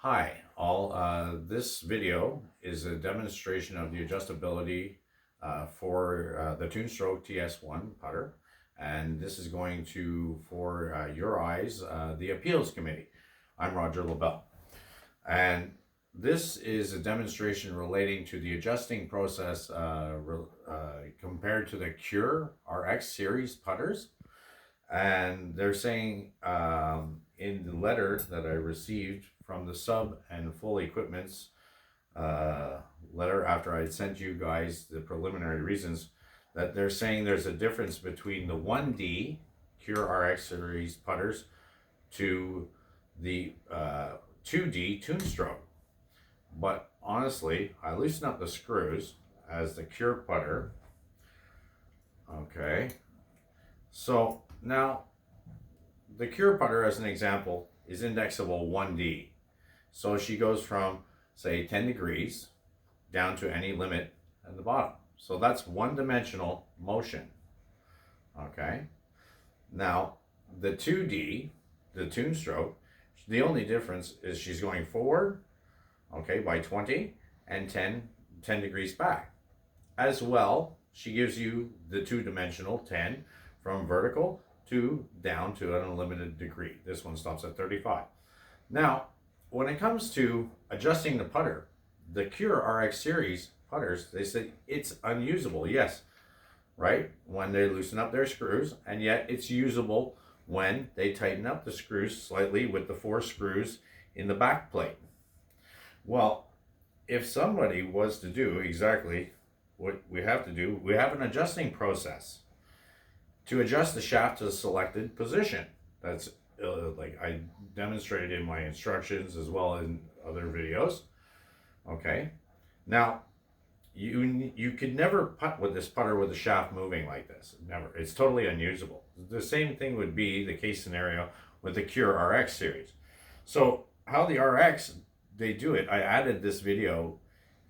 Hi, all. This video is a demonstration of the adjustability for the Tunestroke TS-1 putter. And this is going to, for your eyes, the Appeals Committee. I'm Roger LaBelle. And this is a demonstration relating to the adjusting process compared to the Cure RX series putters. And they're saying in the letter that I received from the sub and full equipments letter after I sent you guys the preliminary reasons, that they're saying there's a difference between the 1D Cure RX series putters to the 2D Tunestroke. But honestly, I loosened up the screws as the Cure putter. Okay, so now the Cure putter, as an example, is indexable 1D. So she goes from, say, 10 degrees down to any limit at the bottom. So that's one-dimensional motion. Okay. Now, the 2D, the Tunestroke, the only difference is she's going forward, okay, by 20 and 10 degrees back. As well, she gives you the two-dimensional 10 from vertical to down to an unlimited degree. This one stops at 35. Now, when it comes to adjusting the putter, the Cure RX series putters, they say it's unusable. Yes, right? When they loosen up their screws, and yet it's usable when they tighten up the screws slightly with the 4 screws in the back plate. Well, if somebody was to do exactly what we have to do, we have an adjusting process to adjust the shaft to the selected position. That's like I demonstrated in my instructions as well in other videos. Okay, now you could never putt with this putter with the shaft moving like this. Never. It's totally unusable. The same thing would be the case scenario with the Cure RX series. So how the RX they do it, I added this video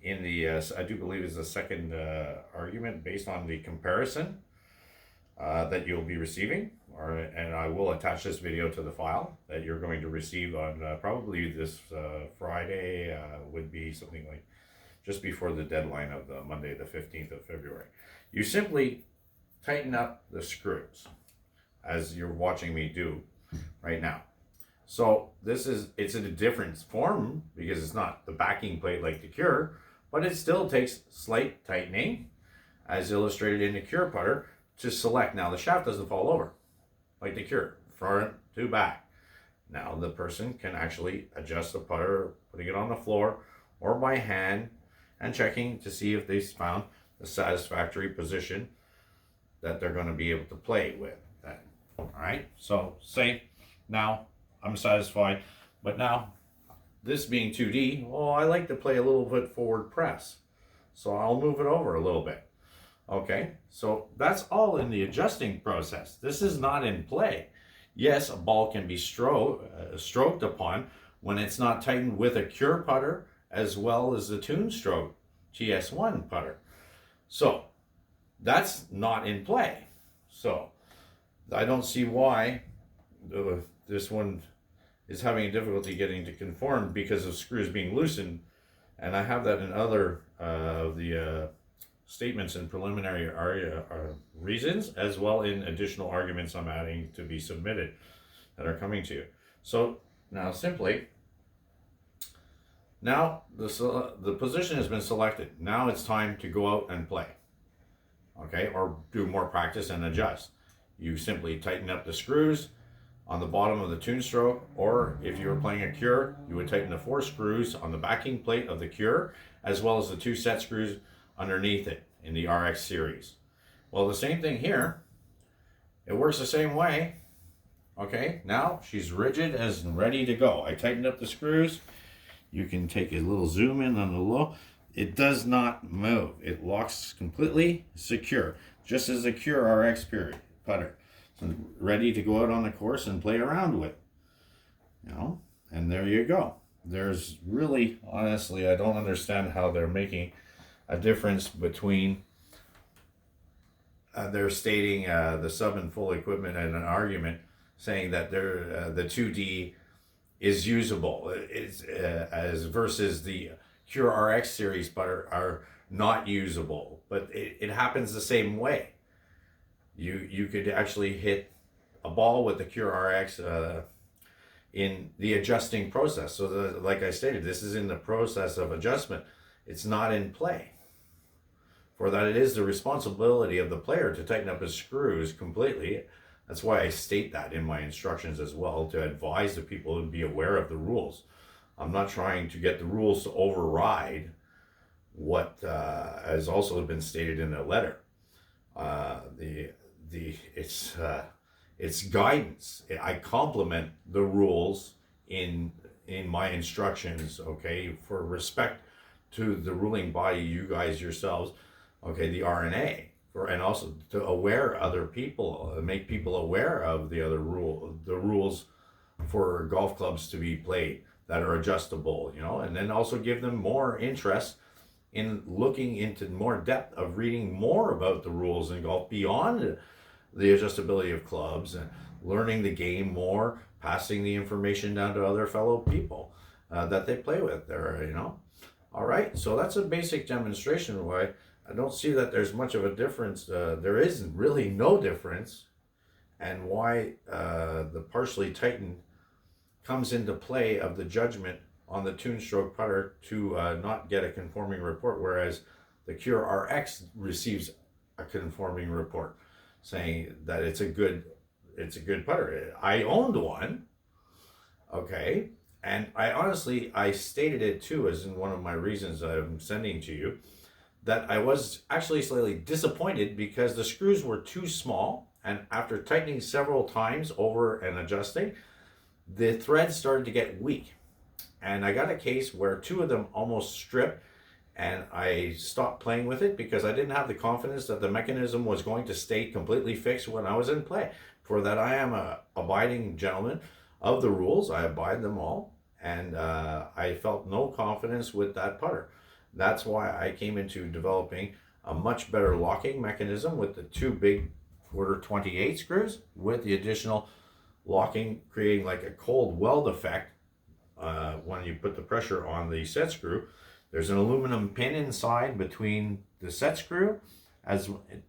in the I do believe is the second argument based on the comparison that you'll be receiving, and I will attach this video to the file that you're going to receive on probably this Friday, would be something like just before the deadline of the Monday the 15th of February. You simply tighten up the screws as you're watching me do right now. So it's in a different form because it's not the backing plate like the Cure, but it still takes slight tightening as illustrated in the Cure putter to select. Now the shaft doesn't fall over like the Cure, front to back. Now the person can actually adjust the putter, putting it on the floor or by hand and checking to see if they've found the satisfactory position that they're going to be able to play with. All right, so say now I'm satisfied, but now this being 2D, well, I like to play a little bit forward press, so I'll move it over a little bit. Okay, so that's all in the adjusting process. This is not in play. Yes, a ball can be stroked upon when it's not tightened with a Cure putter as well as the Tunestroke TS-1 putter. So that's not in play. So I don't see why this one is having difficulty getting to conform because of screws being loosened. And I have that in other of the statements and preliminary reasons, as well in additional arguments I'm adding to be submitted that are coming to you. So now simply, now the position has been selected. Now it's time to go out and play, okay, or do more practice and adjust. You simply tighten up the screws on the bottom of the Tunestroke, or if you were playing a Cure, you would tighten the 4 screws on the backing plate of the Cure, as well as the 2 set screws underneath it in the RX series. Well, the same thing here. It works the same way. Okay, now she's rigid as ready to go. I tightened up the screws. You can take a little zoom in on the low. It does not move. It locks completely secure, just as the Cure RX putter. So ready to go out on the course and play around with. You know, and there you go. There's really, honestly, I don't understand how they're making a difference between they're stating the sub and full equipment and an argument saying that the 2D is usable. As versus the Cure RX series putter are not usable. But it happens the same way. You could actually hit a ball with the Cure RX in the adjusting process. So like I stated, this is in the process of adjustment. It's not in play. For that, it is the responsibility of the player to tighten up his screws completely. That's why I state that in my instructions as well, to advise the people and be aware of the rules. I'm not trying to get the rules to override what has also been stated in the letter. It's guidance. I complement the rules in my instructions, okay, for respect to the ruling body, you guys yourselves, okay, the RNA, and also to aware other people, make people aware of the rules for golf clubs to be played that are adjustable, and then also give them more interest in looking into more depth of reading more about the rules in golf beyond the adjustability of clubs, and learning the game more, passing the information down to other fellow people that they play with there, All right, so that's a basic demonstration why I don't see that there's much of a difference. There is really no difference, and why the partially tightened comes into play of the judgment on the Tunestroke putter to not get a conforming report, whereas the Cure RX receives a conforming report saying that it's a good putter. I owned one, okay, and I stated it too, as in one of my reasons I'm sending to you, that I was actually slightly disappointed because the screws were too small, and after tightening several times over and adjusting, the threads started to get weak. And I got a case where two of them almost stripped, and I stopped playing with it because I didn't have the confidence that the mechanism was going to stay completely fixed when I was in play. For that, I am a abiding gentleman of the rules. I abide them all, and I felt no confidence with that putter. That's why I came into developing a much better locking mechanism with the two big quarter 28 screws, with the additional locking, creating like a cold weld effect when you put the pressure on the set screw. There's an aluminum pin inside between the set screw as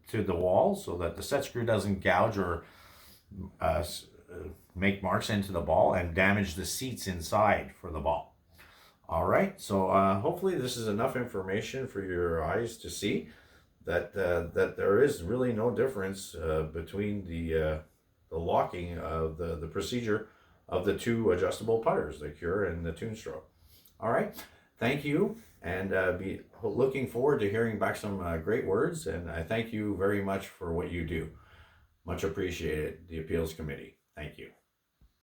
to the wall, so that the set screw doesn't gouge or make marks into the ball and damage the seats inside for the ball. All right, so hopefully this is enough information for your eyes to see that that there is really no difference between the locking of the procedure of the two adjustable putters, the Cure and the Tunestroke. All right, thank you, and be looking forward to hearing back some great words, and I thank you very much for what you do. Much appreciated, the Appeals Committee. Thank you.